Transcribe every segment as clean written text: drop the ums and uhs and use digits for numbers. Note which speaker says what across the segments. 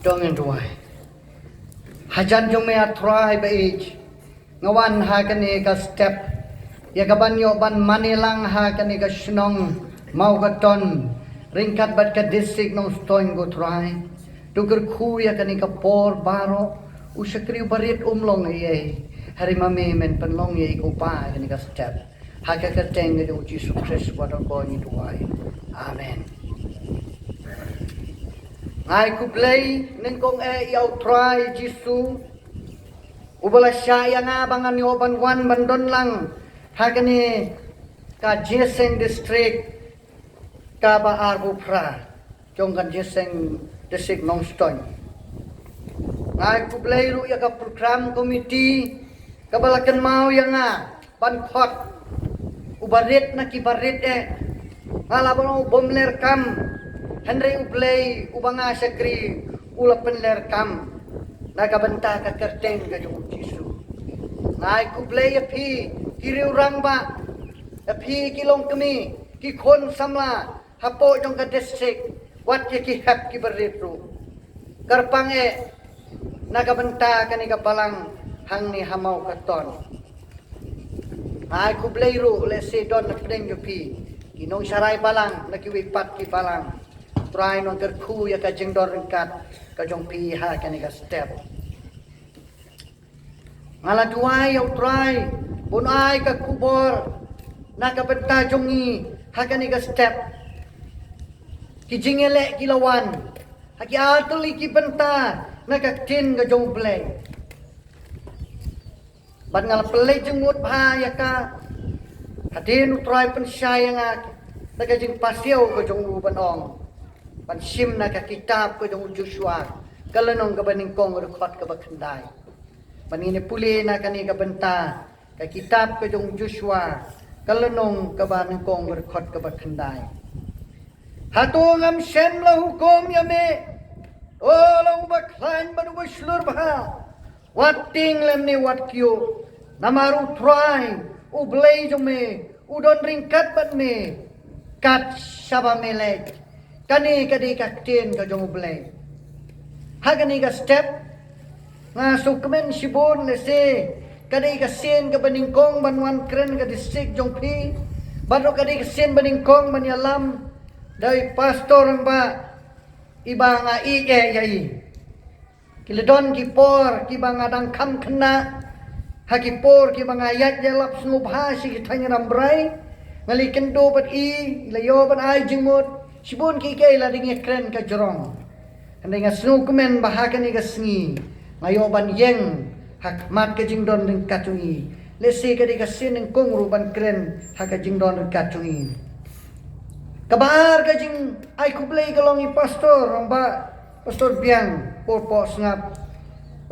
Speaker 1: Dongen duai. Hajan jong me atrai ba age. Ngawan ha kani ka step. Ya ka banyo ban manilang ha kani ka shnong mau ka ton. Ringkat bat ka district nong stoin go try. Duker ku ya kani ka por baro. Usakri barit umlong ye. Hari mami men penlong ye ko pa kani ka step. Ha ka teng ge Jesus Christ what ko ni duai. Amen. Ngai ku play nen kong yau try Jisu ubala syaya nga bangan yo ban wan bandon lang hakani ka Jeseng district ka ba Arbupra jong kan Jeseng district Nongstoy. Ngai ku play ru ya ka program committee kabalakan mau ya nga ban khot ubarit na kibarit ngalaban bomler kam Henry ublay ubanga sakri ulapan ler kam nagabanta ka kerteng ka yung Jisu. Ngai kublay api kiri urang ba api kilong kami kikon samla hapo yung ka district wat ya ki hap ki berritro karpang nagabanta ka ni kapalang hang ni hamaw katon. Ngai kublay ro lesi don na pedeng yopi kinong saray balang nakiwipat ki balang try nong kerku ya ka jengdor ringkat ka jong piha ka ni ka step ngala duai au try bunai ka kubor na ka benta jongi ha ka ni ka step ki jingele kilawan ha ki atuli ki benta na ka tin ka jong play ban ngala play jengut ha ya ka hadin try pen syaya nga na ka jing pasio ka jong ubanong pansim na ka kitab ko yung Joshua kalanong kabaning kong rukot ka bakandai panini puli na kani kabanta ka kitab ko yung Joshua kalanong kabaning kong rukot ka bakandai hatong am shem la hukom yame olang baklain banu baslur bah wat ting lem ni wat kyo namaru try ublay jome udon ringkat bat me kat shaba melek kani kadi kaktin ka jong ublay ha kani ka step nga sukmen sibon lese kadi ka sen ka baningkong banwan kren ka district jong pi baro kadi ka sen baningkong banyalam dari pastor ang ba iba nga yai kiledon kipor kiba nga dangkam kena hakipor kiba nga yat yalap sngubha si kitanya rambray ngali kendo bat layo bat ay jingmot sibon kikay lading kren ka jorong. Andai nga snukumen bahakan ni kasngi. Ngayoban yeng hakmat ka jingdon ng katungi. Lesi ka di kasin ng kongruban kren haka jingdon ng katungi. Kabar ka jing ay kublay kalong i pastor. Ang ba pastor biang porpos ngap.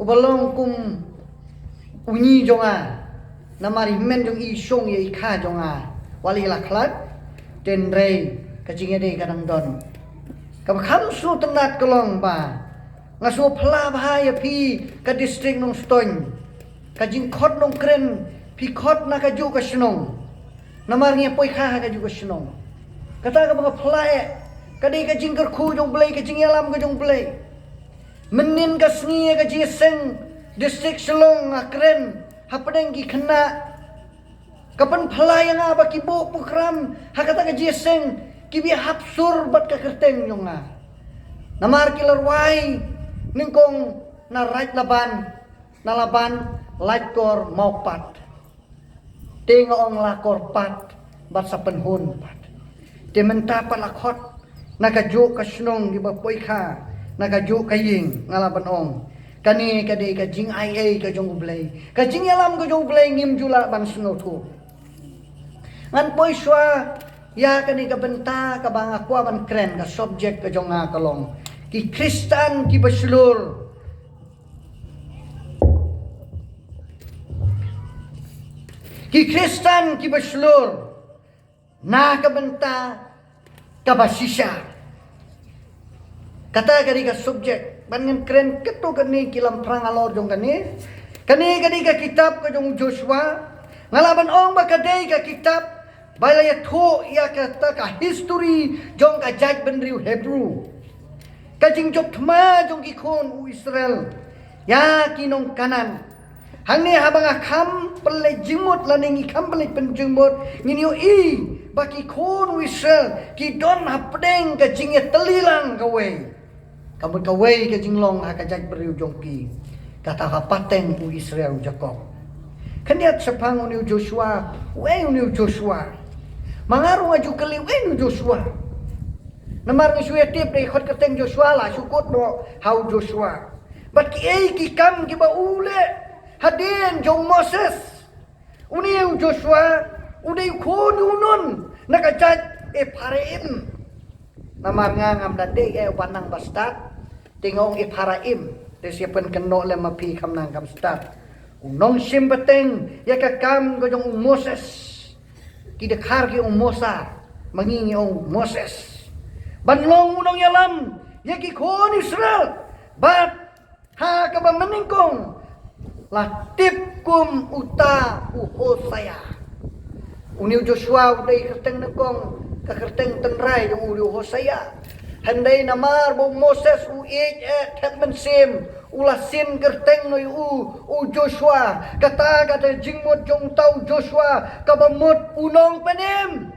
Speaker 1: Ubalong kum unyi jonga. Namarimen jong isyong ya ikha jonga. Wali laklat. Tenrei. Kajing ede kadang don kabakam su tenat kelong ba ngasu pla bahaya pi ka district nong stoin kajing khot nong kren pi khot na kaju ka snong namar ngia poi kha ka ju ka snong kata ka mga pla kadi kajing kerku jong blay kajing yalam ka jong blay menin ka sngi ka jiseng district selong kren hapadeng ki kena kapan pla yang ba kibo program hakata ka jiseng kibi hapsur bat ka kerteng yung nga namar kilarway ningkong na right laban light kor maupat tingaong lakor pat bat sa penhun pat timenta palakot nakajo kasnong di bapoy ka nakajo kaying ngalaban ong kani kadi ka jing ia ka jong ublay ka jing yalam ka jong ublay ngim jula ban snoto ngan poy swa ya kani ka benta ka bang akwa ban kren ka subject ka jong nga kalong ki Kristan ki baslur ki Kristan ki baslur na ka benta ka basisya kata kani ka subject ban kren keto kani kilam prang alor jong kani ka kitab ka jong Joshua ngalaban ong bakaday ka kitab Balaya tho ya kata ka history jong ka judge benriu Hebrew kajing job thma jong ki khon u Israel ya kinong kanan hangni habang akam pelai jimut laningi kam pelai penjimut nginyo i baki khon u Israel ki don hapdeng kajing telilang kawe kamu kawe kajing long hakajak beriu jongki kata hapateng u Israel Jakob kaniat sepang uniu Joshua uniu Joshua mangaru aju kali uniu Joshua namar ni suya tip dei khot kateng Joshua la sukut do hau Joshua bat ki ei ki kam ki ba ule hadin jong Moses uniu Joshua udai khon unun nakajat Ephraim namar ngam dade wanang bastat tingong Ephraim desiapan keno le mapi kam nang kam stat unong sim beteng ya ka kam go jong Moses ki dekhar ki Mosa mangingi Moses banlong unong yalam ya ki khon Israel bat ha ka ba meningkong latip kum uta Hosea uniu Joshua udai kerteng nengkong ka kerteng tenrai jong uniu Hosea handai namar bo Moses u hetman sim ulah sin kerteng noi u Joshua kata jingmut jong tau Joshua kabamut unong penem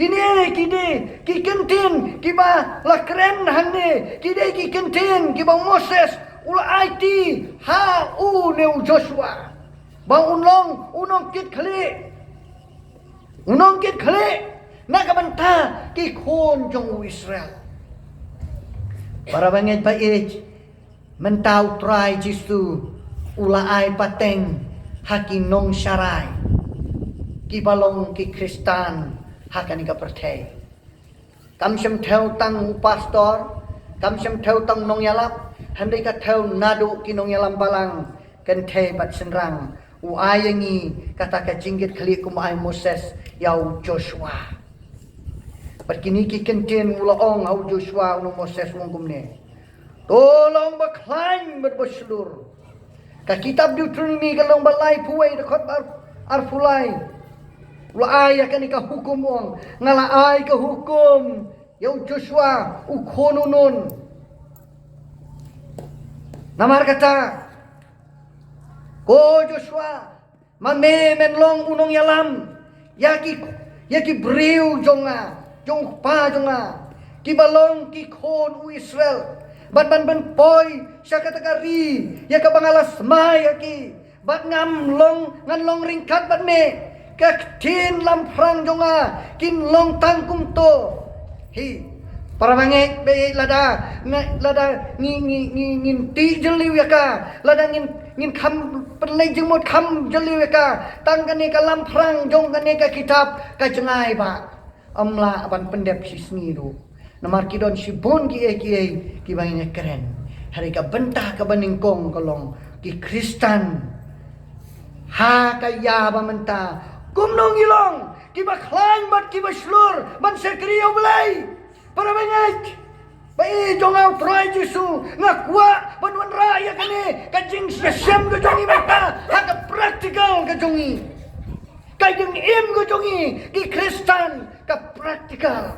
Speaker 1: kini ki kentin ki ba la kren hanne ki kentin ki ba Moses ulah IT ha u neu Joshua ba unong kit khali nak banta ki khon jong Israel para banget pa mentau try jisu ula ai pateng hakinong syarai ki balong ki Kristan hakani ka perthai kam sem theu tang pastor kam sem theu tang nong yalap handai ka theu nadu ki nong yalam balang kan thei bat senrang u ayangi kata ka jinggit khali kum ai Moses yau Joshua perkini ki kenten ulaong au Joshua unu Moses mungkumne tolong baklain berbeslur ka kitab Deuteronomy kalong balai puai dekat arfulai ulai akan ka hukum ong ngalai ka hukum yau Joshua u khonunun namar kata ko Joshua mame menlong unong yalam yaki briu jonga jong pa jonga ki balong ki khon u Israel ban poi syakatakari ya ka bangalas mai yaki bat ngan long ringkat bat me tin lam frang jonga kin long tangkum to hi para manget be lada ngin ti jeliu ya ka lada ngin kham pelai jengmot kham jeliu ya ka tangkane ka lam frang jong kane ka kitab ka jengai ba amla ban pendep sisni do namar kidon sibon ki bangnya keren hari ka bentah ka baningkong kolong ki Kristan ha ka ya ba menta kumnong ilong kiba klang bat kiba slur ban sekriyo belai para banget bai jonga try jisu ngakwa ban wan raya kane kajing syam go jongi mata hak praktikal go jongi kajing go jongi ki Kristan ka praktikal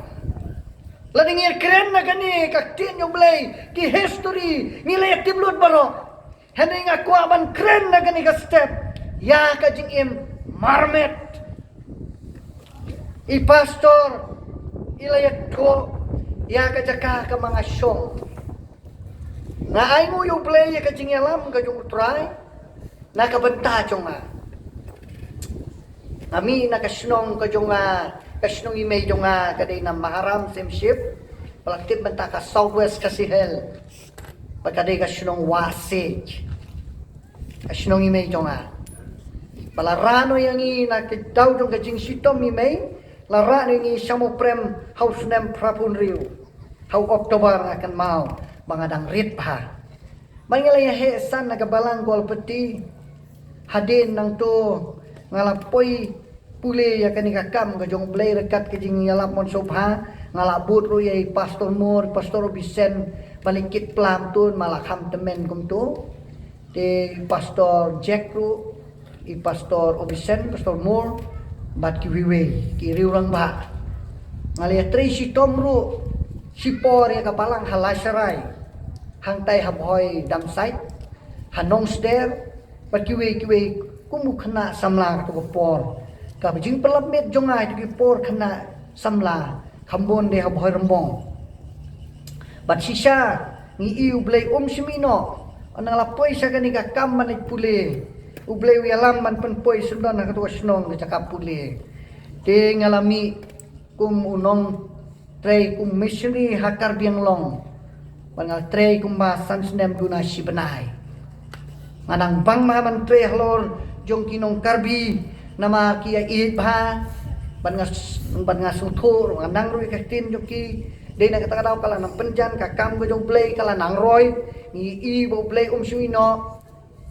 Speaker 1: ladingir keren na kane kaktin yung belai ki history nilai tiblut baro hene ngakwa ban keren na kane ka step ya kajing marmet i pastor ilayat ko ya kajaka ka mga syong nga ay mo yung play ka jingalam ka yung utray nakabanta chong kami nakasnong ka yung kasnong imay yung kaday na maharam simship palaktip banta ka southwest kasihel pagkaday kasnong wasig kasnong imay yung palarano yang nakitaw yung kajing sitom imay larano yung isamo prem house nem prapun riu hau Oktober akan mau bangadang rit pa mangalaya hesan nagabalang gol peti hadin nang to ngalapoy puli ya kanikakam kajong blay rekat kajing yalap mon sobha ngalabut ro yai pastor mur pastor Bisen balikit plam tun malakam temen kum tu de pastor Jack ro i pastor Obisen pastor Moore bat ki wiwe ki riurang ba ngalia Tracy Tomro sipor ya ka balang halasharai hang tai habhoi dam site hanong stair bat kiwe kumu khana samla to por ka jing pelapmet jongai to por khana samla khambon de habhoi rambong bat sisa ni iu blai simino anang la poisa ka ni ka kam man pule ublai wi alam man pen poi sundan ka to snong ka cakap pule te ngalami kum unong trei kum missionary hakar biang long pangal trei kum ba san snem duna sibenai manang bang ma man trei halor jong kinong karbi nama kia it ba bangas suthur nang rui ka tin joki de na kata daw kala nang penjan ka kam ko jong play kala nang roy ni i bo play suino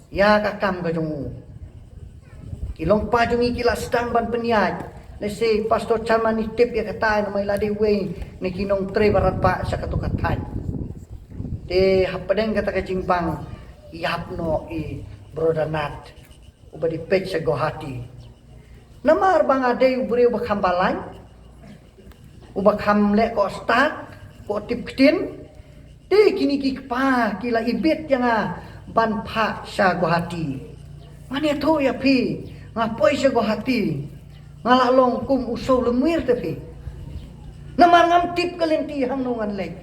Speaker 1: ya ka kam ko jong kilong pa jong ikila stang ban penyaj let's say pastor charman ni tip ya kata na may ladi way ni kinong tre barat pa sa katukatan de hapadeng kata ka jingpang iapno i brother nat ubadi pech sa gohati namar bang ade ubre bakhambalan ubakam le ko start ko tipkin de kini ki pa kila ibet yang ban pha sa gohati mane tho ya pi ngapoi sa gohati ngalalong kum uso lemir tapi namar ngam tip kalenti hangnongan lek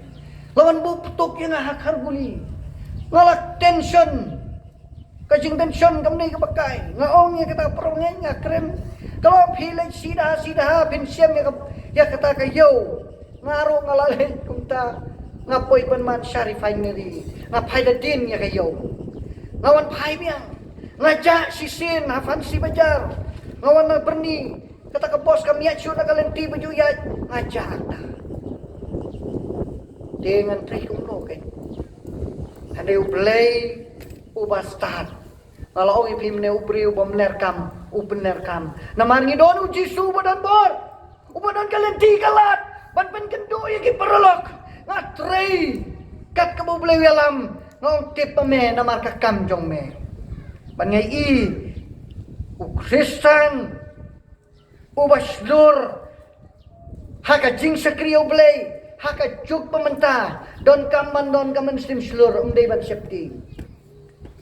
Speaker 1: lawan bu putok yang hakar guli ngalak tension kajing tension kamne ka bakai ngaong ya kata perongnya nga keren kalau pilih sida pensiam ya kata kayo ngaro ngalalay kumta ngapoy pan man refinery ngapai dadin ya kayo ngawan pai biang ngajak sisin hafan si bajar ngawan na berni kata ka bos kami ya na kalenti baju ya ngajak ta dengan tri kumlo kan ande ublay ubastat kalau orang ipim ne ubri ubamlerkam ubenerkam namar ngidon ujisu badan bor ubadan kalenti kalat ban pen kendo iki perolok ngatrei kat kabu blei alam ngong tip me namar kakam jong me ban ngai i u Kristen ubaslur haka jing sakriyo blei haka juk pementa don kaman slim slur umdei ban septi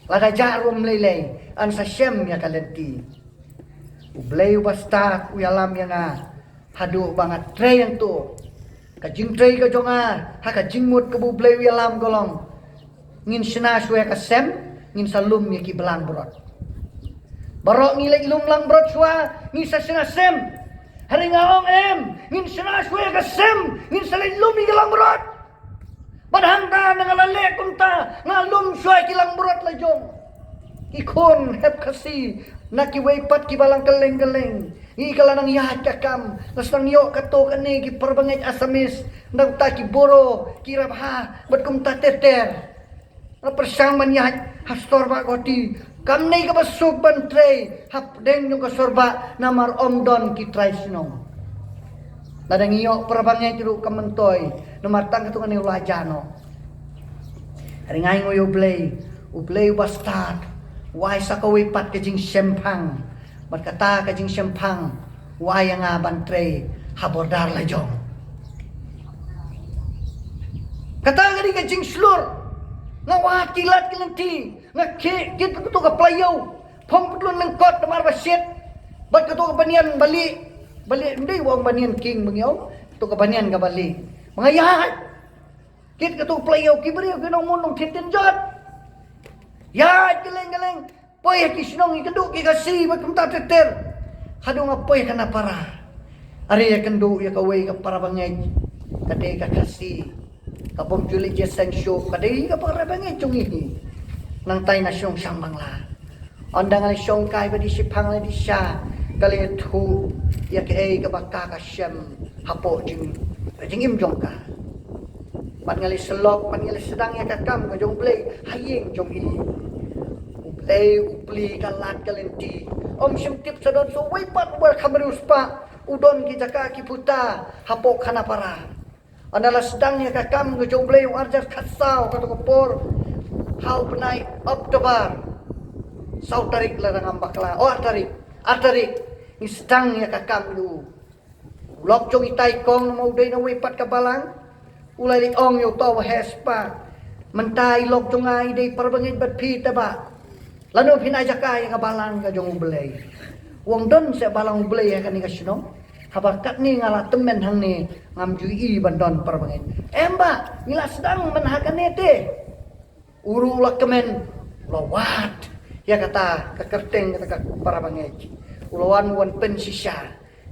Speaker 1: lada jarum lelei an sa syem ya kalenti ublay basta uyalam yang hadu banget trey yang tu kajing trey ka jonga ha kajing mut ke bublay uyalam golong ngin sena suwe ka sem ngin salum ya ki belang brot barok ngilek ilum lang brot suwa ngin sa sena sem hari ngaong em ngin sena suwe ka sem ngin salai lum ki lang brot padahang ta nangalale kunta ngalum suwe ki lang brot la jong ikon hep kasi nakiwaypat ki balang keleng-keleng ikala nang yahat kakam nas nang yo kato kani ki perbangaj asamis nang ta ki boro ki rabha bat kum ta teter na persaman yahat hastor ba goti kam nei ka basuk ban trei hap deng yung kasorba namar omdon ki trai sinong ladang iyo perbangaj tiru kamentoy namar tang kato kani ulajano hari ngai ngoyo ublay bastard wai sakawi pat kajing sempang berkata kajing sempang wai yang bantre habordar lajong kata kadi kajing slur ngawatilat kelenti ngake kit tu ka playau pom putun lengkot temar basit bat ketu banian balik ndai wong banian king mengiau tu ka banian ka balik mangayat kit ketu playau kibri kinong munong titin jot ya geleng poy kisnong ikenduk ikasi bakum ta teter hadu ngapoy kana para ari ya kendu ya kaway ka para bangay kade ka kasi kapom juli jesang show kade ka para bangay chungi nang tay na syong sang bangla andang ali syong kai ba di sipang la di sya kali thu ya ke ka bakka ka syam hapo jing im jong ka man ngali selok man ngali sedang ya kakam ka jong play hayeng jong hi upli kalat kalenti om simtip sadon so wipat wer kamerus pa udon ki jaka ki puta hapok kana para anala sedang ya kakam ka jong play warjar khatsau ka to por hal penai Oktober sau tarik larang ambakla tarik ni sedang ya kakam lu lok jong itai kong mau dei na wipat ka balang ulai li ong yo to hespa mentai lok jongai dei perbangit bat pita ba lanu pinajakai ka balang ka jong ublei wong don se balang ublei ka ni ka sino habakat ni ngala temen hang ni ngam jui bandon perbangit emba ngila sedang menhakane te uru ulak kemen lawat ya kata kekerteng kata para bangit ulawan wan pensisa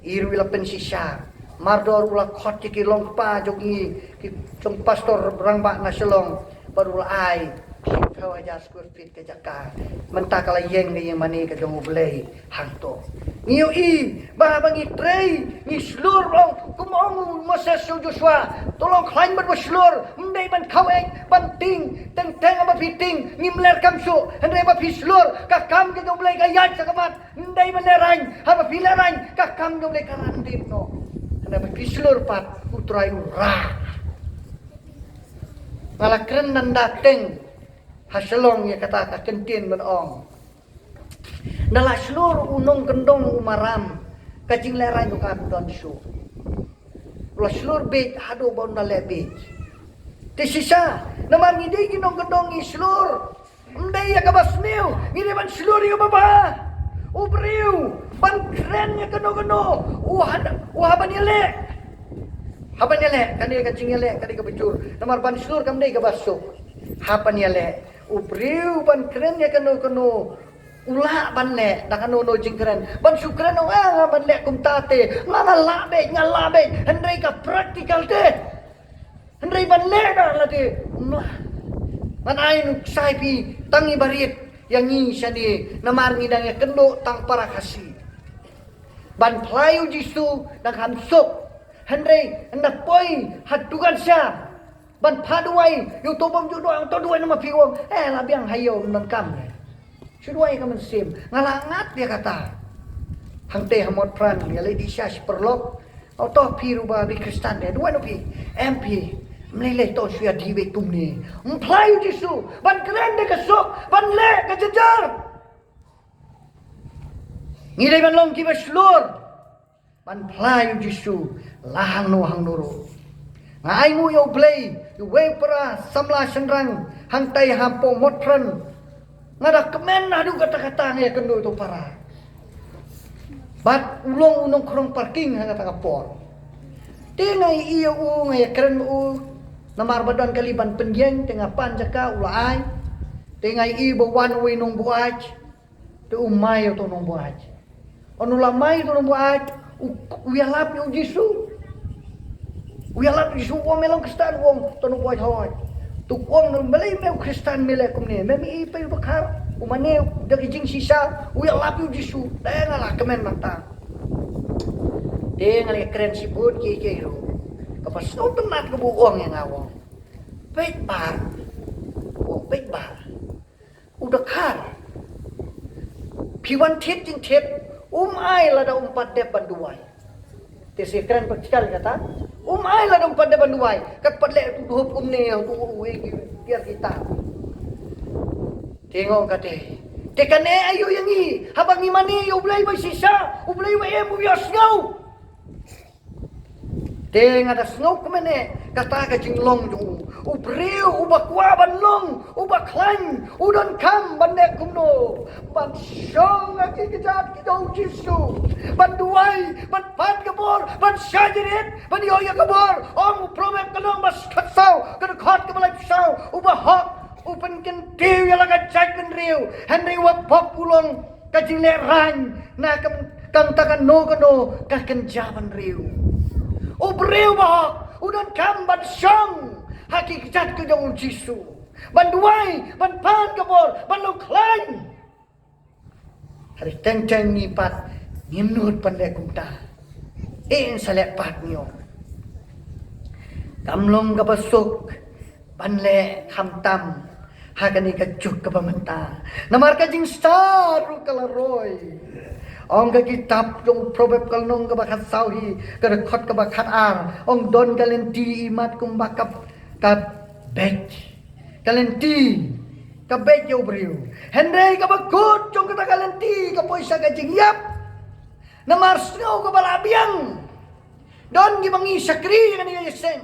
Speaker 1: iru ila pensisa mardor ula khot ki long pa jogi ki jong pastor rangba naselong baru ai kau aja square feet ke jaka mentah kala yeng ni yang mani ke jong ublei hangto ngiu i bah bangi trei ni slur long kumong Moses Joshua tolong klain ban slur mendai ban kaweng ban ting teng apa fiting ni mler kamsu hendai ba slur ka kam ke jong ublei ka yat sakamat mendai ban lerang haba filarang ka kam jong ublei ka randip no hendai ba slur pat utrai ura ngala keren nan dateng haselong ya kata kentin menong nala seluruh unong kendong umaram kajing lerai no kam don su la seluruh bit hado bon dale bit te sisa naman ngide ginong kendong islur ndai ya kabasmiu ngide ban seluruh yo baba ubriu ban keren ya keno uhaban yele hapan yele kani kacing yele kani kabecur namar ban seluruh kam dei kabasuk hapan yele ubriu ban keren ya keno ulah ban le dak no jing keren ban sukren no ban le kum tate ngala be hendrai ka practical te hendrai ban le da lagi ban ain sai pi tangi barit yang ni sani namar ni dang ya kendo tang para kasih ban playu jisu dang hamsuk hendrai hendak poi hatugan sya ban paduai yu tobom ju doang to duai nama piwong labiang hayo nan kam suduai ka mensim ngalangat dia kata hangte hamot pran ya lady syash perlok auto piru ba bi kristan de duai no pi mp mlele to suya dibe tumni mplayu jisu ban keren de kesuk ban le ke jejar ngidai ban long ki beslur ban playu jisu lahang no hang nuru ngai mu yo play yo we para samla senrang hang tai hampo motran ngada kemen adu kata-kata nge kendo itu para bat ulong unong krong parking hang kata kapor tingai iyo ngai keren namar badan kaliban penjeng tengah panjaka ulai tingai i bawan we nong buaj tu umai to nong buaj onu lamai to nong buaj uyalap yo jisu uyalap jisu wong melong kristan wong to nong buaj hoy tu wong melai meu kristan mele kumne memi ipai bakar umane dari jing sisa uyalap yo jisu dengalah kemen mata dengal keren sibut ki ro kapas no tenat ke buong yang awong peit bar peit bar udah kar piwan tit jing tit ai lada umpat de banduai te se keren pakal kata ai lada umpat de banduai kat padle tu dhup umne tu biar kita tengok kate tekane ayo yang i habang imani ublay ba sisa ublay ba em uyas ngau Teng ada snow kemene kata ka jinglong du ubreu ubakwa banlong ubaklan udon kam bandek kumno ban syong aki kejat kidau jisu ban duai ban pan kabor ban syajirit ban yoya kabor ong problem kalong bas katsau kada khot ka balai sau ubahok upen kentiu ya laga jagmen riu henry wa populong ka jingle ran na kam takan no kano ka kenjaban riu Ubreu bahak, udan kam ban syang, hakikat ke jong jisu, ban duai, ban pan kabor, ban luklain. Hari teng nipat, nimnut pandai kumta, salek pat nyo. Kamlong kabasuk, ban le hamtam, hakani kajuk kabamanta. Namar kajing staru kalaroy. Ong ka kitab yung probab kalnong ka bakat sauhi kadakot ka bakat ong don kalenti imat kung bakap ka bet kalenti ka bet yo brio henry ka bagut yung kata kalenti ka po isa ka jingyap na marsno ka balabiang don gibang isakri ka niya yesen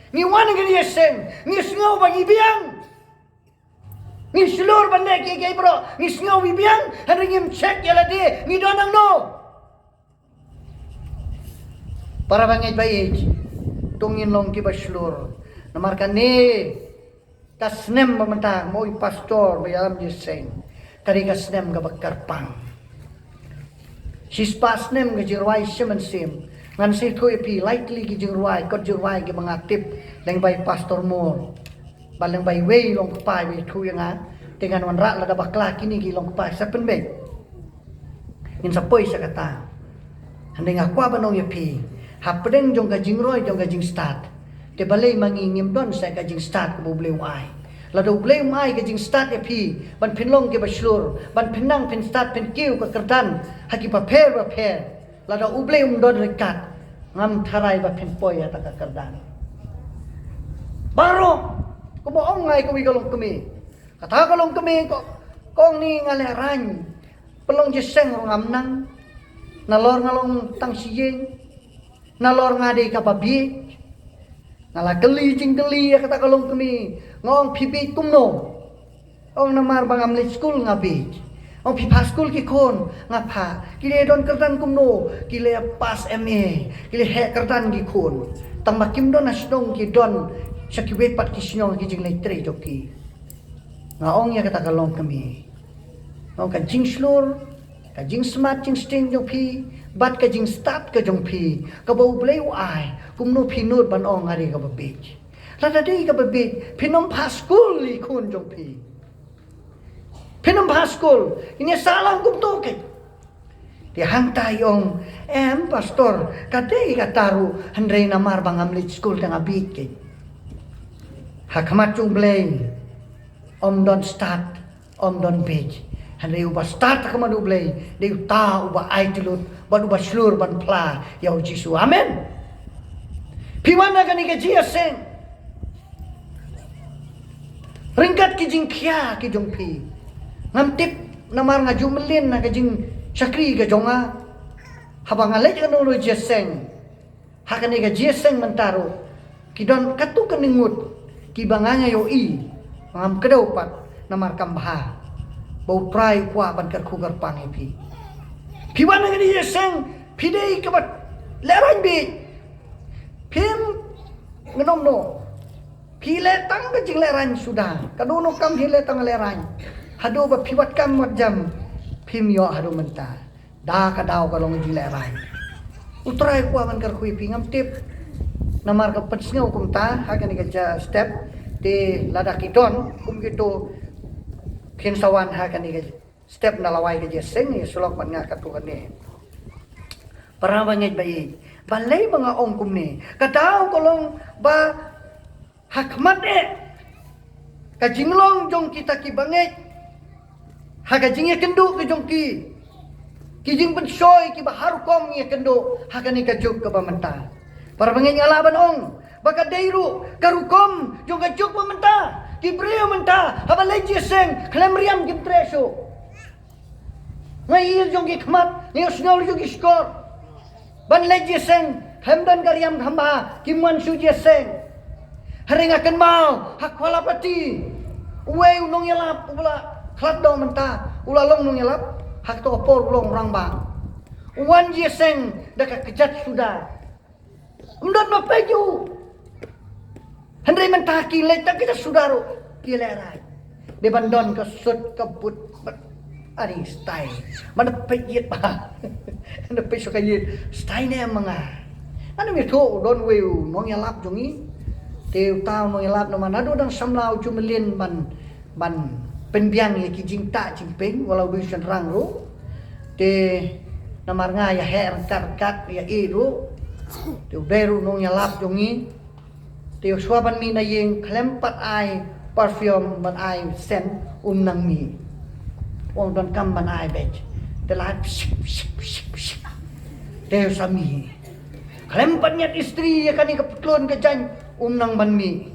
Speaker 1: Ni wan ke dia seng, ni sengau bagi biang. Ni seluruh benda ke bro, ni sengau bagi biang, hari ngim cek ya dia, ni donang no. Para bangai baik, tungin long ki baslur. Namarkan ni kasnem mementang moi pastor bayalam dia seng. Kari kasnem ga bakarpang. Sis pasnem ga jirwai semensim. Ngan si tu epi lightly ki jirwai, kot jirwai ki mengatip leng bai pastor mor. Baleng bai wei long kepai wei tu yang dengan wan rak lada bakla kini ki long kepai sapen be. Ngin sapoi sakata. Handeng akwa banong epi. Hapdeng jong ka jingroi jong ka jing start. Te balei mangingim don sa ka jing start ko boleh ai. Lado boleh ai ka jing start epi ban pinlong ke baslur, ban pinang pin start pin kiu ka kerdan, haki paper. Lado ublei don rekat. Ngam tharai ba pin poi ata ka kerdan. Baro ko boong ngai ko wigalong kami. Kata kalong kami ko kong ni ngaleran. Pelong jeseng ngam nang. Nalor ngalong tang siyeng. Nalor ngade ka babi. Nala geli jing geli kata kalong kami. Ngong pipi kumno. Ong namar bangam le school ngabi. Ong pipa school ki kon ngapa. Kile don kertan kumno. Kile pas MA. Kile he kertan ki kon. Tang makim don asnong ki don. Sakiwet pat ki sinong ki jing le tre joki. Ngaong ya kata kalong kami. Ngong ka jing slur. Ka jing smart jing sting joki. Bat ka jing start ka jong pi ka bau bleu ai kum no pi nut ban ong ari ka babich lada dei ka babich pinom paskul li kun jong pi pinom paskul ini salang kum to ke ti hang tai ong pastor ka dei ka taru handrei namar bangam li school tang abit ke hakmat jong blei om don start om don page handrei uba start ka manu blei dei ta uba ai tilut ban ubah seluruh ban pla ya Jisu. Amen. Piwana kan ika jia seng. Ringkat ki jing kia ki jong pi. Ngam tip namar ngaju melin na ka jing sakri ka jonga. Habang alej kan ulu jia seng. Hakan ika jia seng mentaro. Ki don katu keningut. Ki banganya yo i. Ngam kedau pat namar kambaha. Bau try kuah ban ker kugar pangepi. Piwana ngani yeseng pidei kabat leran bi pim ngenom no pile tang ke jing leran sudah kadono kam hile tang leran hado ba piwat kam jam pim yo hado menta da ka daw ka long jing leran utrai ko man kar kui pingam tip namar ka petsngau kum ta ha kan ga step de ladaki don kum gitu pin sawan ha kan ga step na lawai ke jeseng ni sulok man nga katukan ni. Para bangit bayi. Balay mga ongkum ni. Kataw kolong ba hakmat Kajinglong jong kita ki bangit. Hakajingnya kendo ke jong ki. Kijing pensoy ki bahar kom nya kendo. Hakani kajuk ke bamenta. Para bangit ngalaban ong. Baka dairu karukom jong kajuk bamenta. Kibreo menta. Habalay jeseng. Klemriam kimtreso. Ngayon yung gikmat, ngayon snol yung giskor. Banlay jeseng, hamdan karyam hamba, kimuan su jeseng. Haring akan mau, hakwala pati. Uwe unong yalap, ula klat daw menta, ula long nong yalap, hak to opor ulong orang bang. Uwan jeseng, daka kejat sudah. Umdan mapeju. Handai mentaki, letak kita sudaru, kilerai. Di bandon kesut kebut, ari stay mana payit pa na peso kayit stay na mga ano mi to don we nong yalap jongi te tao nong yalap no man ado dang samlaw jumelin ban penbiang ye ki jingta jingpeng walau bisan rangro te namar nga ya her karkat ya iro te beru nong yalap jongi te swaban mi na yeng klempat ai perfume ban ai sen nang mi Wong don kamban ai bej. Telat Teo sami. Kalempatnya istri ya kani keputlun ke jan nang ban mi.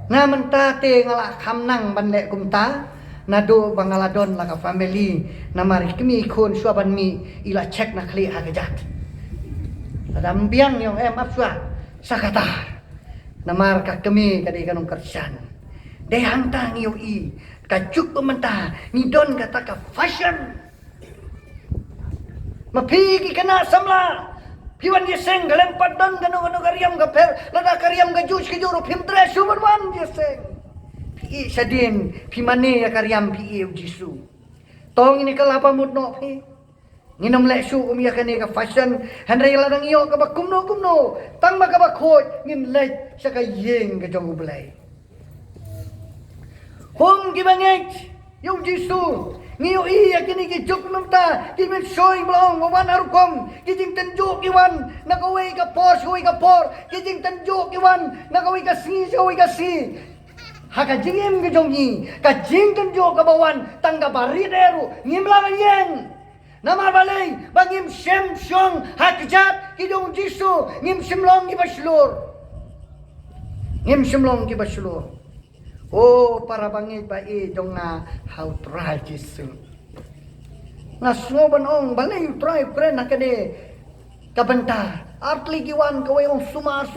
Speaker 1: Ngaman tate ngala kamnang ban le kumta. Nado bangaladon la ka family namari kemi kon suaban mi ila cek na kli agajat. Adam biang yang apswa sakata. namar ka kami kadi kanong kersan. Dai hangtang iyo i kajuk pementa ngidon kata ka fashion. Mapigi kana samla. Piwan yeseng galeng padan kanu karyam ka per lada karyam ka jus ki juro pim tres suban yeseng. Pi sadin pimane ya karyam pi jisu. Tong ini kalapa mudno pi. Nginom le su ya kani ka fashion handai ladang iyo ka bakumno tang ba ka bakhoj ngin le sa ka yeng ka jong ublay. Hong gibangit yung jisu Ngiyo iya kini kijuk memta kimin soy blong mawan arukom kijing tenjuk iwan nakaway ka por kijing tenjuk iwan nakaway ka si haka jingim gejongi ka jing tenjuk ka bawan tangga barideru ngimlang yeng nama balay bangim shem shong hakjat kidong jisu ngim shimlong ki baslur Oh, para bangit ba dong na how try Jisu. Nga sungoban ong balay try pre na kade kabanta. Artli giwan kaway ong sumar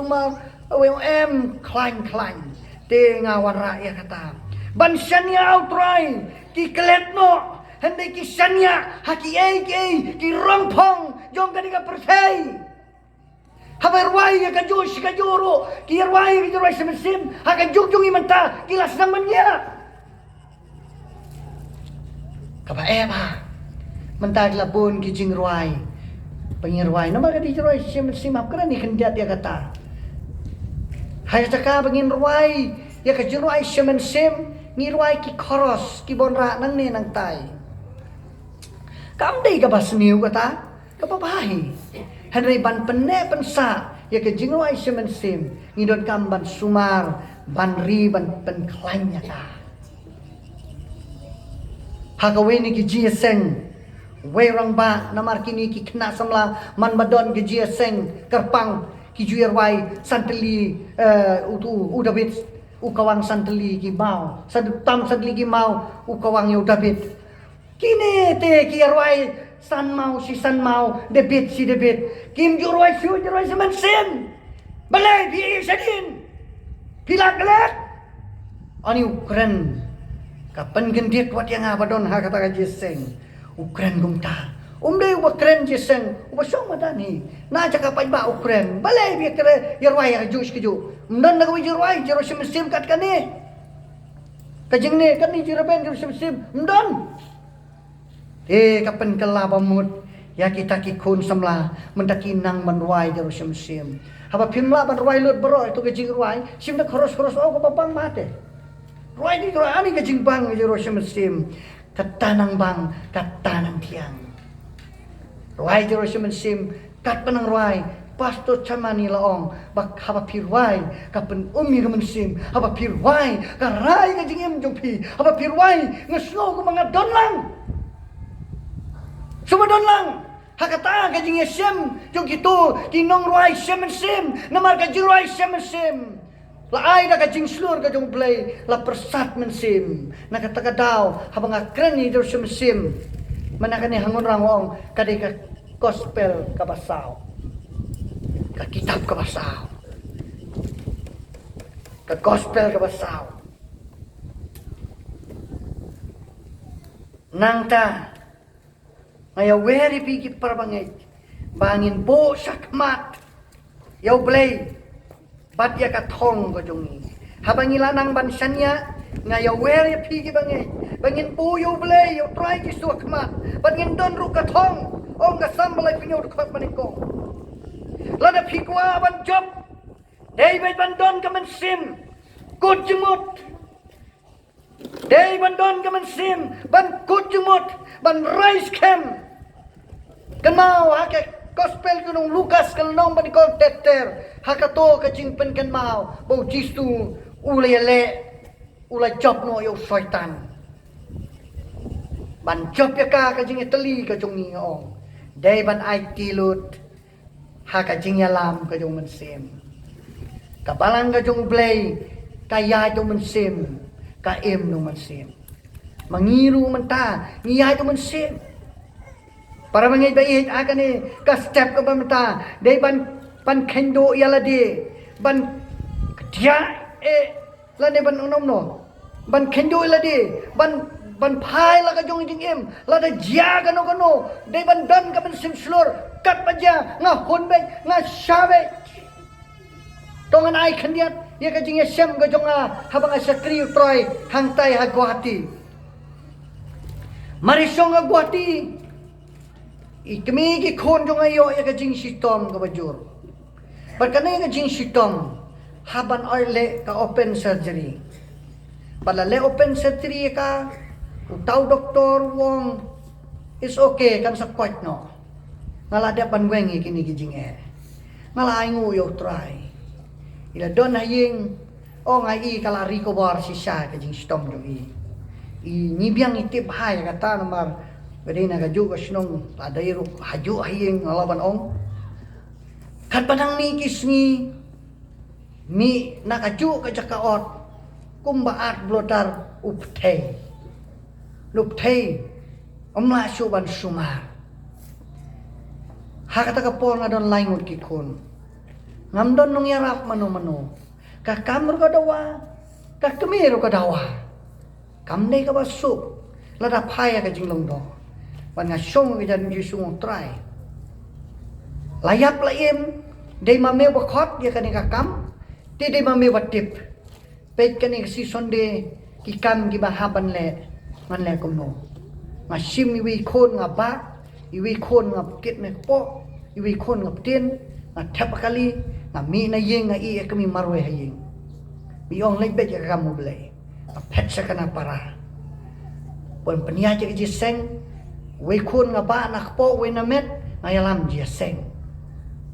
Speaker 1: kaway ong klein. Te nga wara ya kata. Bansanya how try ki keletno henday ki sanya haki ki rongpong jong kadi ka percay. Haberwai ka Diyos ka juro kiyarwai ka sa mesim haka jugjung imanta kilas naman niya kabaema mentag labon ki jingruai pengirwai nama ka di juroi sim hapkara ni kendiat dia kata hay taka pengirwai ya ka jingruai sim ngirwai ki koros ki bonra nang ne nang tai kamdei ka basniu kata kapapahi Henry ban pene pensa ya ke jingwai semensim ngidon kam ban sumar ban ri ban pen klanya ta hakawe ni ki jieseng we rang ba namar kini ki kena samla man badon ki jieseng kerpang ki juirwai santeli u David u kawang santeli ki mau sadutam sadli ki mau u kawang yu David kini te ki yarwai san mau David kim jurwai semen sen balai bi sadin pilak gelak ani Ukraine kapan gendiet wat yang abadon ha kata jeseng Ukraine gumta umdai Ukraine jeseng ubasong madani na jaka pai ba Ukraine balai bi kere yarwai ya jus keju mdan na jurwai jero semen kat kane kajing ne kan ni juraben jero semen mdan kapan kala pamut ya kita kikun samla mendaki nang manruai jero sim haba pimla manruai lut bero itu kejing ruai sim dak khoros oh ko bang mate ruai di ruai ani kejing bang jero sim katanang bang katanang tiang ruai jero sim kat penang ruai pasto chamani laong bak haba pirwai kapen men sim haba pirwai karai kejing em jongpi haba pirwai ngesno ko mga donlang Sumadon lang. Hakata kajing yesem jong gitu kinong ruai sim namar kajing ruai sim. Laay na kajing slur kajong play la persat mensim. Nakataka daw habang akren ni do sim. Manakan ni hangon rangong kadai ka gospel kabasaw. Ka kitab kabasaw. Ka gospel kabasaw. Nang ta Ngaya weri pigi parabangay bangin bo sakmat yaw blay bat ya katong gojong habang ilanang bansanya ngaya weri pigi bangay bangin bo yaw blay yaw try ki suakmat bangin don ru katong ong gasam balay pinyo dukot manikong lada pikwa ban job David ban don kamansim kujumut David ban don kamansim ban kujumut ban rice camp Kan mau hake gospel kunong Lukas kanong banikol teter hakato kajing pen kan mau bau jistu ulay job no yo syaitan ban job ya ka kajing itali kajong niong day ban ay tilut hakajing yalam kajong mensim kapalang kajong blay kaya itong mensim kaim no mensim mangiru menta ngiyay itong mensim Para mangay bait akan ni ka step ka pamata day ban kendo yala di ban dia la ne ban unom no ban kendo la de ban phai la ka jong jing em la da jia ka no de ban dan ka ban sim slor kat ba ja nga hon be nga sha be tongan ai khandiat ye ka jing sem ka jong habang sakri troi hang tai ha Guwahati mari song Guwahati ikmi ki khon jong ayo ye ka jing sitom ka bajur barkane ka jing sitom haban oile ka open surgery balale open surgery ka utau doktor wong is okay kan support no ngala dia pan wengi kini gijing ngala aingu yo try ila don haying o ngai kala recover sisa ka jing stom jo ni biang itip hai kata nomor bedina ka juga snong ladairu haju haying ngalaban ong kan padang ni kisni mi nakaju ka jakaot kumbaat blodar uptei luptei omla suban sumar hakata ka por nga don laingot kikon ngamdon nung yarap mano ka kamur ka dawa ka kemiro ka dawa kamne ka basuk lada phaya ka jinglong do ban nga song ka jan jisung try layap laim dei mame bakot dia kani ka kam ti dei mame watip pet kani si sonde ki kam ki bahaban le man le kumno nga sim iwi khon nga ba iwi khon nga kit ne po iwi khon nga tin nga thapakali nga mi na yeng nga I kami marwe hayeng mi ong le bet ka mo blai a pet sa kana para pon pania je ji seng we khon nga ba na po we na met nga yalam je seng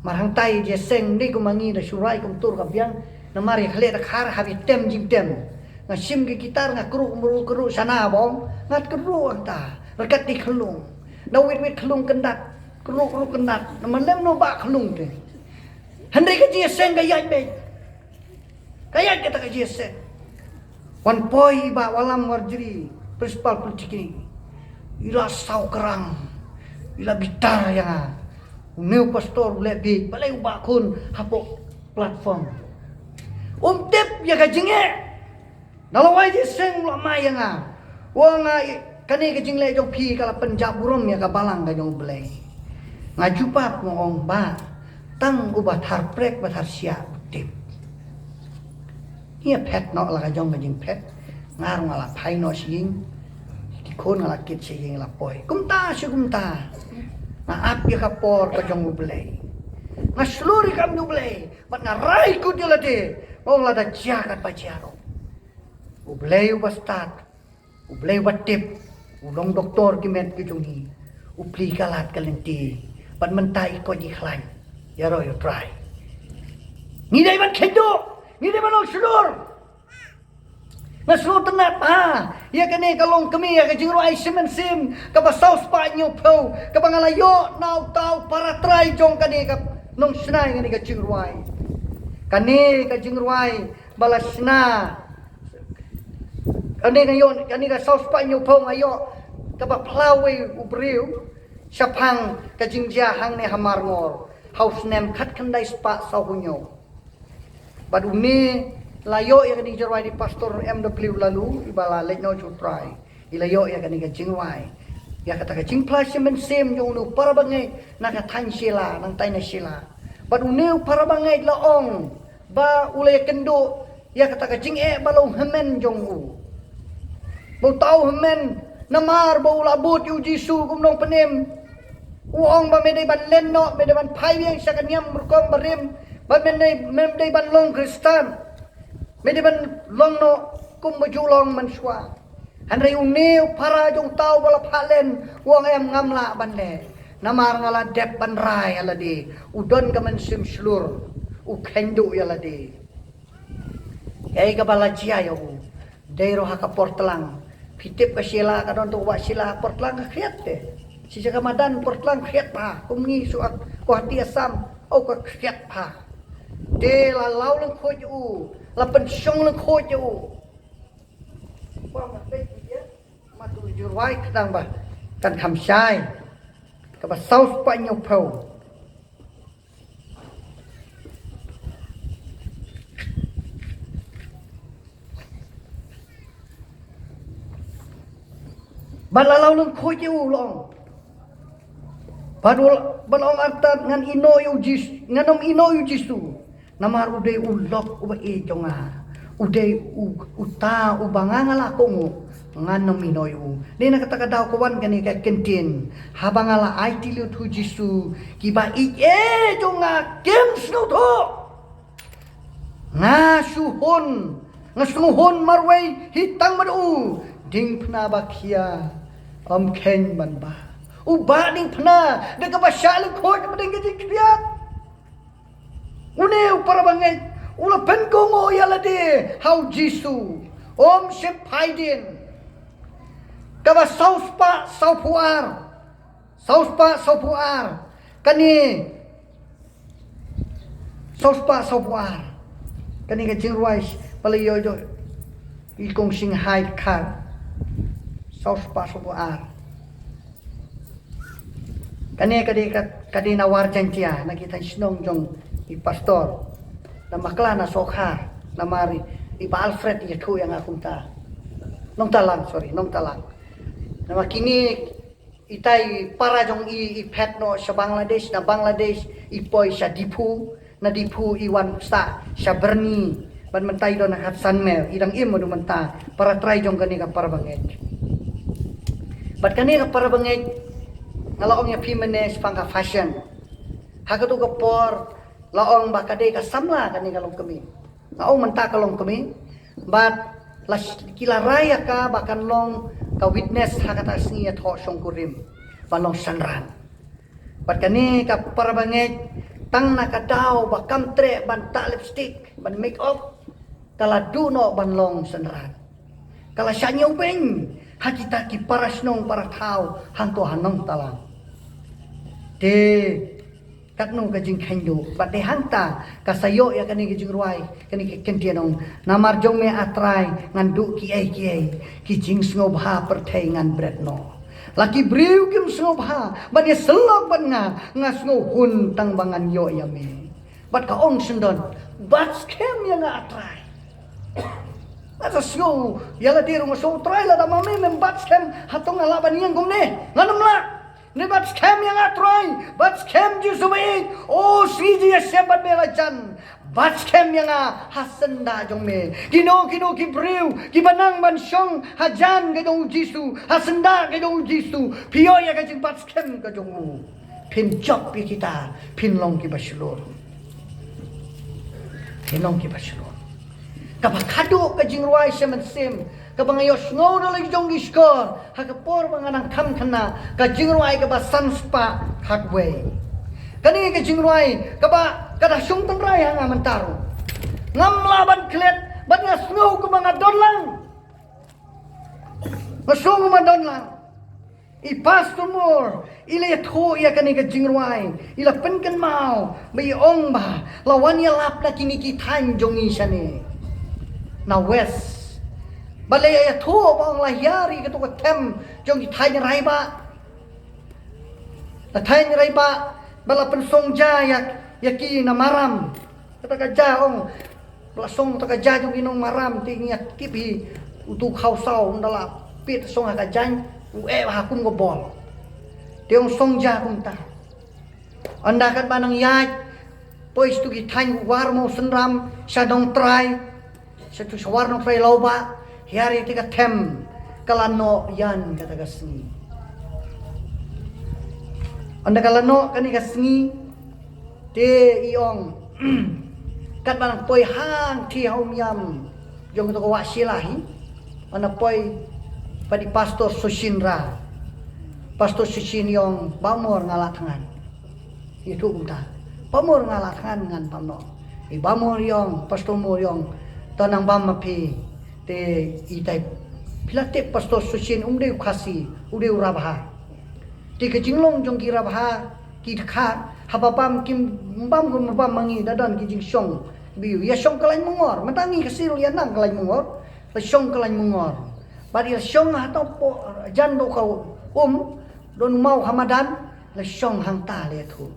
Speaker 1: marhang tai je seng ni kumangi da surai kum tur ka biang na mari khle da khar habi tem jim tem nga sim ki gitar nga kru sana bong ngat kru anta rakat di khlung na wit khlung kendat kru kendat na malem no ba khlung te handai ka ji seng ga yai be kaya kita ka ji seng wan poi ba walam warjri principal politik ini ila sau kerang ila gitar yang new pastor lebi balai ba kun hapo platform tip ya ka jinge nalawai je seng lama yang wong kani ke jingle jong pi kala penjab burom ya ka balang ka jong blai ngajupat mo ong ba tang ubat har prek bat har sia tip ia pet no la ka jong ka jing pet ngar ngala phai no sing ki kon ngala kit sing la poi kumta na ap ya ka por ka jong blai ngasluri kam nu blai bat ngarai ku dilade ong la da jagat pa jaro ublay ubastat ublay watip ulong doktor kimet kijungi upli kalat kalenti pan mentai ko di khlan yaro yo try ni dai ban kendo ni dai ban sulur na sulur tenat ya kene kalong kemi ya kajingro ai semen sim ka basaus pa nyu pau ka bangalayo nau tau para try jong kane ka nong snai ngani ka jingruai kane ka jingruai balasna ani ngayon ani ka saus pa nyu pong ayo ka ba plawe ubriu sapang ka jingja hang ne hamar ngor house nem khat khandai spa sa hunyo baduni layo ya kani jarwai di pastor MW lalu ibala let no try ilayo ya kani ka jingwai ya kata ka jing plus men sem yung nu para bangai na ka tan sila nang tay na sila baduni para bangai laong ba ulay kendo ya kata ka jing balong hemen jong u bau tau hemen namar bau labut yu jisu kumnong penim uong ba medai ban lenno medai ban pai yang sakanyam berkom barim ba medai ban long kristan medai ban long no kum bajulong manswa hanrai uniu para jong tau bala phalen uong em ngamla bande namar ngala dep ban rai aladi udon ka man sim slur u khendu yaladi ei ka bala jia yo deiro ha ka portlang kitip ka sila ka don to wa sila portlang ka khiat te si jaga madan portlang khiat pa kumngi suat ko hati asam au ka khiat pa de la law lang khoj u la pen song lang khoj u wa ma pe dia ma tu jurwai kadang ba kan kham sai ka ba saus pa nyu phau Balalau lang ko yu long. Padul balong atat ngan ino yu jis nganom ino yu jisu. Namar uday ulok uba e jonga. Uday uta ubangangala ko mo nganom ino yu. Di nakataka daw kawan kani ka kentin. Habangala ay tiliw tu jisu kiba e jonga kems no to. Ngasuhon marway hitang madu ding pnabakia ken man ba uba ding pna de ka basya le khot mading ka kriat une para bangai ula pen ko ngo yala de how jisu ship haidin ka ba saupuar kani saupuar kani ka jingruais palayo jo ikong sing hai kar saupuar kani kadi nawar jantia nakita snong jong i pastor na makla na sokha na mari ipa Alfred ya tu yang akunta nong talang na makini itai para jong i pet no sa Bangladesh na Bangladesh ipoy sa dipu na dipu iwan sa Berni ban mentay do na Hudson Mel idang imo do menta para try jong kani ka para banget bat kani ka para banget ngalaong ya pimenes pangka fashion hakatu ka por laong bakade ka samla kani kalong kami laong menta kalong kami bat kila raya ka bakan long ka witness hakata singia tho song kurim balong sanran bat kani ka para banget tang nakadaw bakam tre ban ta lipstick ban make up kala duno ban long sanran kala syanyo beng hakita ki parasnong para tau hangko hanong talang de katnong kajing kanyo bat de hangta kasayo ya kani kajing ruai kani kentianong namar jong me atrai ngandu ki ai ki jing snobha perthai ngan bretno laki briu kim snobha bat ye selok bat nga sngo hun tang bangan yo ya me bat ka ong sendon bat scam ya nga atrai Asa snow yala tiro mo so try la dama me bat scam hatong alaban yang gumne nganam la ne bat scam yang atrai bat scam ju subai oh siji ya sebat bela jan bat scam yang hasan da jong me kino ki breu ki banang ban syong hajan ke jong jisu hasan da ke jong jisu pio ya ke jing bat scam ke jong pin job pi kita pin long ki basulur kapakado ka jingruai semen sim kabangayos ngau na lagi jong iskor hakapor manganang kam kana ka jingruai ka ba sanspa hakwe kani ka jingruai ka ba kada sung tangrai hanga mantaro ngam laban klet ban nga ngau ka mga donlang masung ma donlang ipastor mo ila yatho ya kani ka jingruai ila penkan mau mayong ba lawan ya lap na kinikitan jong isane na west balay ya tho bang lahyari kato ka tem jong itay rai ba na tay rai ba bala pensong ja yaki na maram kata ka ja ong lasong ta ka ja jong inong maram ting yak kipi utu khausaw ndala pit song ka jan ha kun go bol teong song ja kun ta anda kan banang yaj pois tu ki than war mo senram sadong try satu sawarno fray lauba hiari tika tem kalano yan kata kasni anda kalano kani kasni te iong kat banang poi hang ti haum yam jong to wa silahi ana poi padi pastor Sushinra pastor Sushin yong bamor ngalathangan itu unta bamor ngalathangan ngan pamno bamor yong pastor mo yong tanang bamapi te itai pilate pastor Sushin umde khasi ude urabha te ke jinglong jong ki rabha ki kha hababam kim bam gum bam mangi dadan ki jing song biu ya song kalai mungor matangi kasir ya nang kalai mungor la song kalai mungor bari song ha to po jan do kau don mau hamadan la song hang ta le thu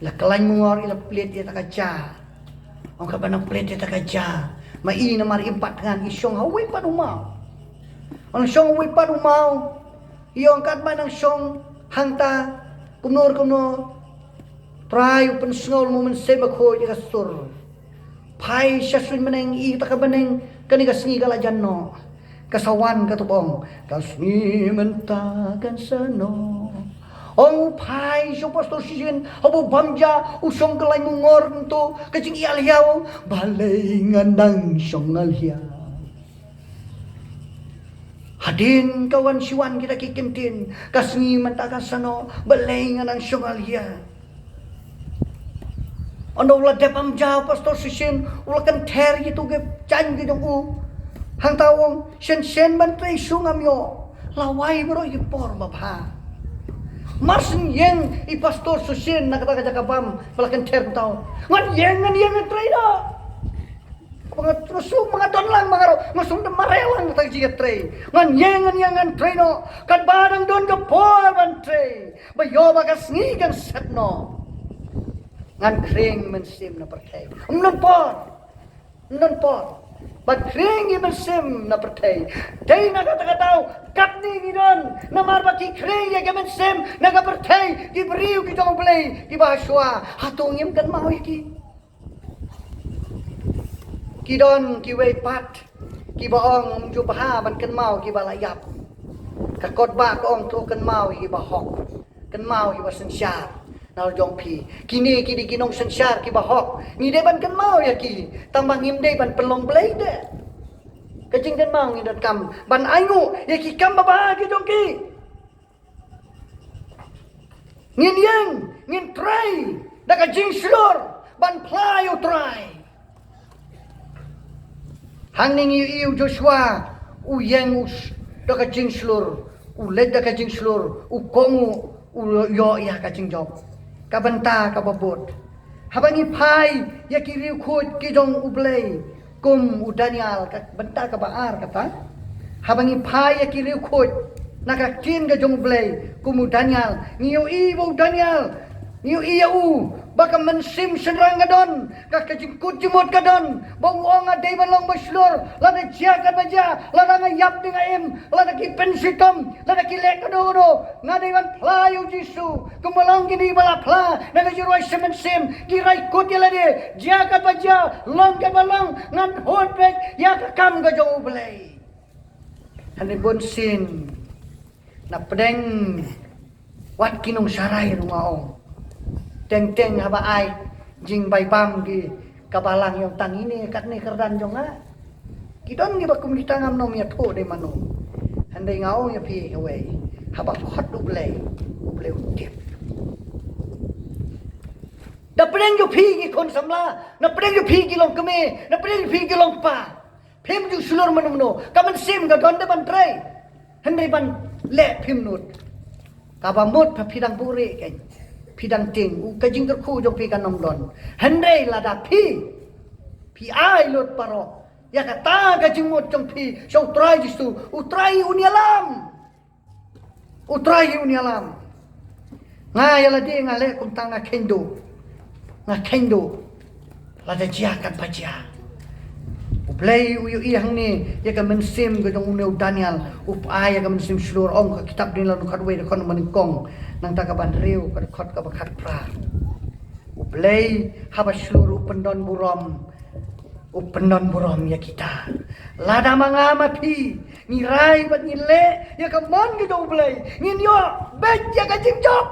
Speaker 1: la kalai mungor ila plate ya takaja ang kabanang plate takaja mai na mari impat ngan isyong hawi pa dumau ang syong hawi pa dumau iyong kat manang siyong hangta kumnor try upan sngol mo man se makho ikastur pai syasun manang ita ka manang kaniga sngi gala janno kasawan katubong kasni mentakan sano ong pai so pastor sisin abo bamja usong kelai mungor nto kajing ialhiaw balay ngandang syong alhiaw hadin kawan siwan kita kikintin kasni mentakan sano balay ngandang syong alhiaw ono ulah depam jauh pastor sisin ulah kan ter gitu ke chan gitu hang tawong sen menteri sungam yo lawai bro ipor mabha marsin yeng i pastor sisin nakata ka jakapam ulah kan ter taw ngan yeng trei do mga don lang mga ro masum de marelang ta jiga trei ngan yeng trei no kan barang don ka por ban trei bayo bagas ngi kan setno ngan kring mensim na pertay non por but kring mensim na pertay day na kata kapni ngidon na marbaki kring ya mensim na pertay di beriu ki jong play di bahaswa hatungim kan mau iki kidon ki wei pat ki baong ju baha ban kan mau ki balayap ka kotba ko ong tu kan mau ki bahok kan mau ki basensyar nal jong pi kini kinong sensyar ki bahok ni de ban kan mau ya ki tambang ngim de ban pelong blai de kajing kan mau ngi dat kam ban aingu ya ki kam baba ki jong ki ngin try da kajing slor ban play try hang ning yu Joshua u yang us da kajing slor u led da kajing slor u kongu u yo ya kajing job kabanta kababot habangi pai ya kiriu khut ki jong ublei kum u Daniel ka banta ka baar kata habangi pai ya kiriu khut naka kin ga jong ublei kum u Daniel niu i bo Daniel niu i u baka mensim senrang gadon ka kajingkut jumot gadon bong onga dei balong baslor lada jagat baja lada ngayap ni ngaim lada ki pensitom lada ki lek kadoro ngadai wan playu jisu kumalang gini bala pla naga jiruai semensim kirai kut ya lade jagat baja long ke balong ngan hot bek ya kam ga jong ublei hani bonsin na pedeng wat kinong sarai rungaong teng haba ai jing bai bam gi kabalang yang tang ini kat ni kerdan jonga kidon gi bakum di tangam nom ya tho de mano handai ngau ya pi away haba khot ublei utip da preng yo pi gi kon samla na preng yo pi gi long keme na preng yo pi gi long pa phim ju sulur manumno kaman sim ga don de ban trai handai ban le phim nut kabamot pa pidang puri kai pidang ting kajing terku jong pi kanom don handai lada pi ai lot paro ya kata kajing mot jong pi so try jistu utrai unialam nga ya ladi ngale kum tanga kendo lada jiakan pajia ublei uyu ihang ni ya ka mensim ga jong uneu Daniel upai ya ka mensim slur ong ka kitab ni lan kadwe kon maningkong nang takaban riu kad khot ka bakat pra ublei haba slur upendon burom ya kita lada mangama pi ngirai bat ngile ya ka mon gitu ublei ngin yo bet ya ka jingjob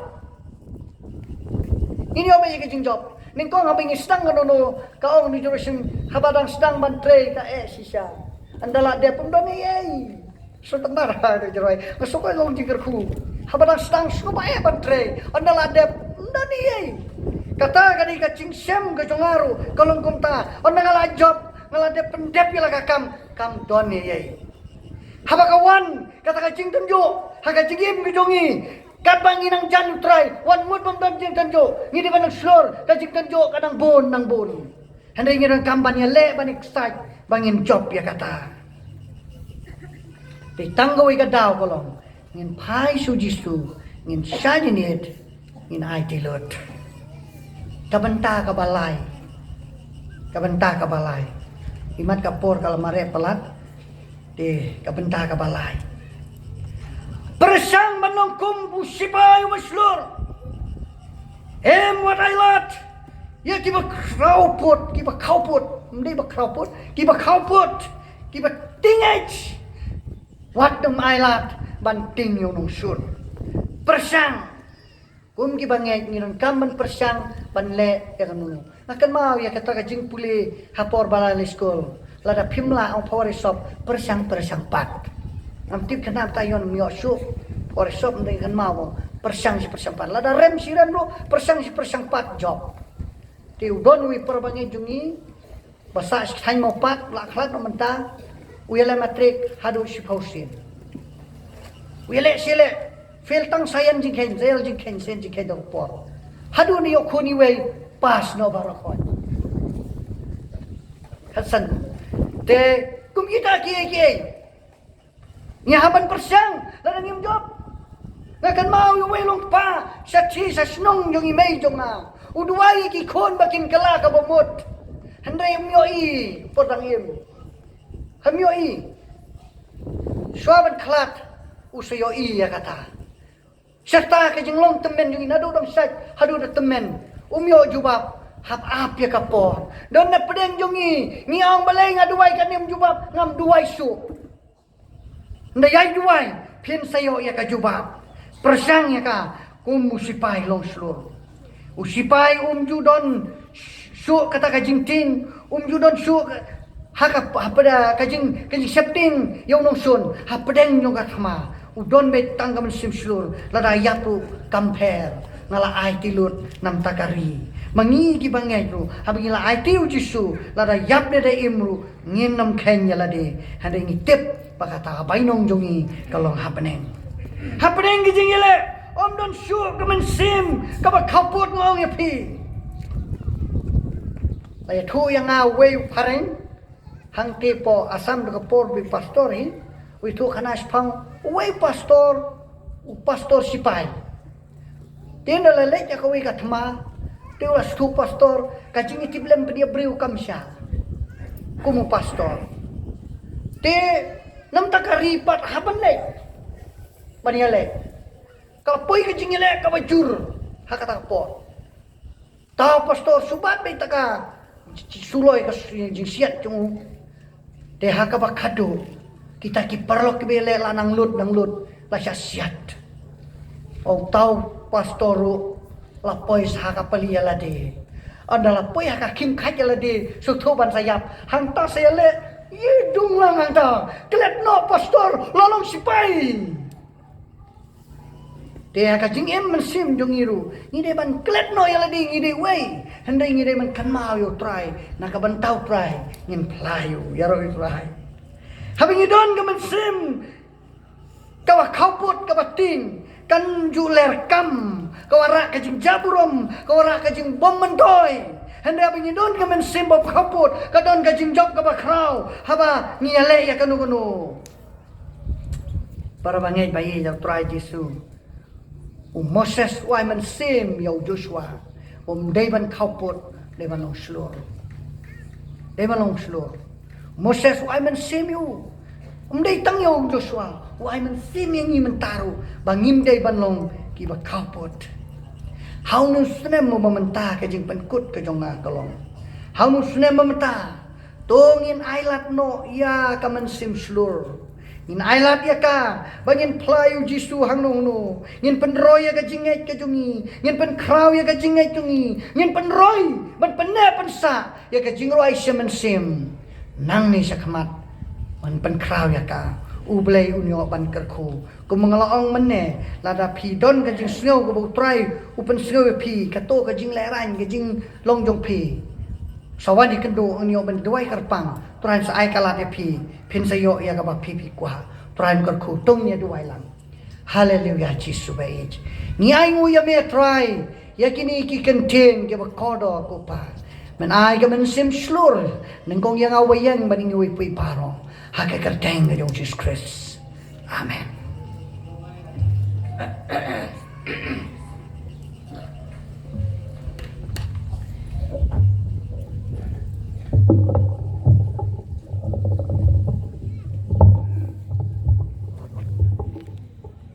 Speaker 1: ngin yo bet ya ka jingjob ning kong habing istang kanono kaong ni Jerusalem habadang sedang bantre ka sisa andala de pundon ye so tamar ha de joy masuk ko long jigirku habadang sedang suba bantre andala de pundon ye kata kani ka cingsem ga jongaru kalong kumta on ngala job ngala de pendep ya kam don ye habakawan kata ka cing tunjo haga cingim gijongi kat bangin ang jan try wan mut bang jing tanjo ngidi banang slor ka jing tanjo kadang bon nang bon handai ngirang kamban ya le banik site bangin job ya kata te tanggo ika daw kolong ngin pai sujisu ngin shadinit ngin ai tilot kabenta ka balai imat kapor kalau mare pelat de kabenta ka balai Bersang menungkum usipai waslur. Wat ailat. Ya kiba krauput, kiba kauput. Mendai ba krauput, kiba kauput. Kiba tingaj. Wat dem ailat banting yung nung sur. Bersang. Kum kiba ngek ngiran kamban bersang banle ya kanunu. Akan mau ya kata kajing puli hapor balai school. Lada pimla ang power shop bersang pat. Namtip kenap tayon mio su. Power shop ndai kan mau. Persang si persang pat. Lada rem si rem lo persang si persang pat job. Ti udon wi perbangi jungi basa hai mau pat laklat no mentang. Uyala matrik hadu si pausin. Uyala sile fail tang sayan jingken zel jingken sen jingken dong por. Hadu ni yokuni we pas no barakon. Hasan te kum kita kiai. Nyahaban persang lada ngim job. Ngakan mau yung wailong pa sa chi sa snong yung imay yung uduway ki kon bakin kala ka bumot. Handray yung yoi potang im. Ham yoi. Suaban klat usa yoi ya kata. Serta ka jinglong temen yung inado dong sat hadu da temen. Umyo jubab hap ap ya kapor. Don na pedeng yung ni ang balay nga duway kanim jubab ngam duway su. Ndayay duway pin sayo ya ka jubab. Persang ya ka kum usipay long slur. Usipay judon su kata kajing tin judon su haka pada kajing septing yung nong sun hapadeng yung katama udon be tanggaman sim slur lada yapu compare ngala ai tilut nam takari mangi ki bangay ru habing la ai tiu jisu lada yap de imru ngin nam kenya lade hande ngitip pakata bainong jongi kalong hapaneng hapaneng gijing yele om don su kaman sim kaba kaput ngong ya pi laya tu yang away pareng hang tipo asam de kapor bi pastori wi tu kanas pang way pastor pastor sipai tenda lele ya kawi katma tu la stu pastor kajing itiblem dia briu kamsya kumu pastor te nam takaripat haban le baniale kapoi kajing le kabajur hakata kapor tau pastor subat be taka suloi ka jingsiat cung te hakaba kado kita ki perlo ki bele lanang lut la siat o tau pastoru lapoi haka palia lade adalah poi haka kim khaja lade suthoban sayap hangta sayale yidung lang hangta kelet no pastor lalong sipai te haka jing em mensim jongiru ngide ban kelet no yalade ngide wei handai ngide man kan mau yo try nakaban tau try ngin playu yaro try habing idon ka mensim kawa kauput kawa ting kan juler kam kawara kajing jaburom kawara kajing bom mentoy hande abing idon ka mensim bob kauput kadon kajing job ka bakraw haba ngiyale ya kanu para bangay bayi ya try jisu Moses wai mensim ya Joshua deban kauput deban long slur Moses wai mensim yu dei tang yo Joshua wai mensim yang ni mentaru bangim dei ban long ki ba kauput haunu snem mo mementa ka jing penkut ka jonga kalong haunu snem mementa tongin ailat no ya ka mensim slur in ailat ya ka bangin playu jisu hangnong no ngin penroy ya ka jingai ka jungi ngin penkraw ya ka jingai jungi ngin penroy ban penne pensa ya ka jingroi semensim nang ni sakmat man penkraw ya ka ublay unyo ban kerku ku mengalaong menne lada pi don ka jing snow ku try upen snow pi ka to ka jing leran ka jing longjong pi sawadi kendo unyo ban duai karpang try sa ai kala de pi pin sayo ya ka ba pi kwa try kerku tong ya duai lang hallelujah jisu bai ni ai ngu ya me try ya kini ki kenteng ke ba kodo ko pa men ai ka men sim slur nengkong yang awayang baning wi pui parong hake kerteng ga Jesus Christ amen